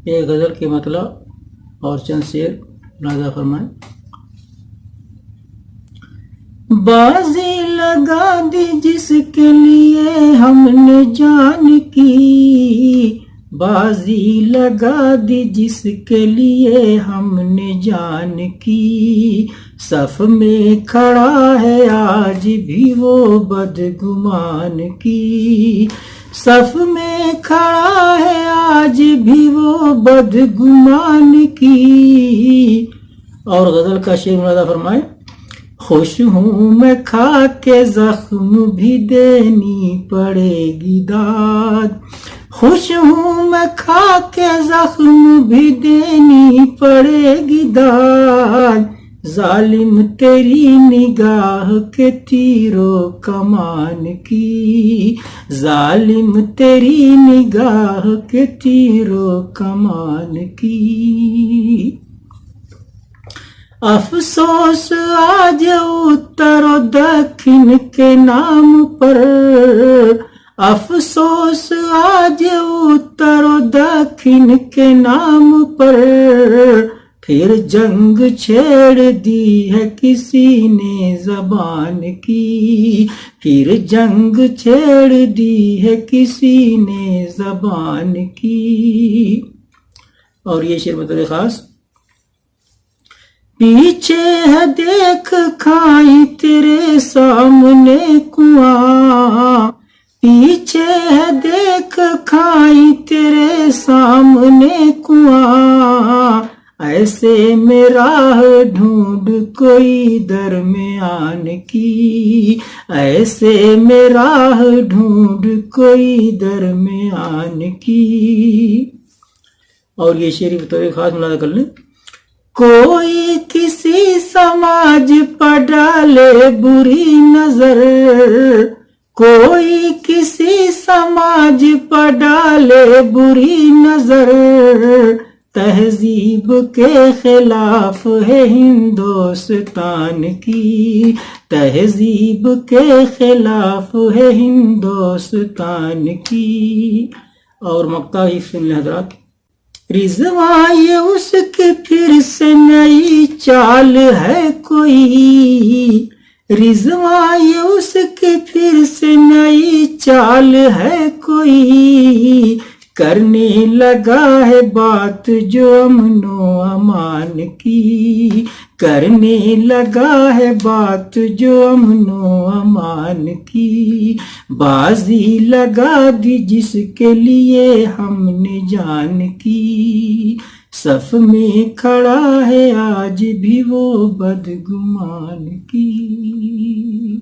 یہ غزل کے مطلب اور چند شعر ملاحظہ فرمائیں۔ بازی لگا دی جس کے لیے ہم نے جان کی، بازی لگا دی جس کے لیے ہم نے جان کی، صف میں کھڑا ہے آج بھی وہ بدگمان کی، صف میں کھڑا ہے آج بھی وہ بدگمان کی۔ اور غزل کا شعر ملاحظہ فرمائیں۔ خوش ہوں میں کھا کے زخم بھی دینی پڑے گی داد، خوش ہوں میں کھا کے زخم بھی دینی پڑے گی داد، ظالم تیری نگاہ کے تیرو کمان کی، ظالم تیری نگاہ کے تیرو کمان کی۔ افسوس آج اتر و دکن کے نام پر، افسوس آج اتر و دکن کے نام پر، پھر جنگ چھیڑ دی ہے کسی نے زبان کی، پھر جنگ چھیڑ دی ہے کسی نے زبان کی۔ اور یہ شعر بطور خاص۔ پیچھے ہے دیکھ کھائی تیرے سامنے کنواں، پیچھے ہے دیکھ کھائی تیرے سامنے کنواں، ایسے میں راہ ڈھونڈ کوئی درمیان کی، ایسے میں راہ ڈھونڈ کوئی درمیان کی۔ اور یہ شعر بطور خاص ملاحظہ کر لیں۔ کوئی کسی سماج پر ڈالے بری نظر، کوئی کسی سماج پر ڈالے بری نظر، تہذیب کے خلاف ہے ہندوستان کی، تہذیب کے خلاف ہے ہندوستان کی۔ اور مقطع ہی سن لیں حضرات۔ رضواں یہ اس کی پھر سے نئی چال ہے کوئی، رضواں یہ اس کی پھر سے نئی چال ہے کوئی، کرنے لگا ہے بات جو امن و امان کی، کرنے لگا ہے بات جو امن و امان کی، بازی لگا دی جس کے لیے ہم نے جان کی، صف میں کھڑا ہے آج بھی وہ بدگمان کی۔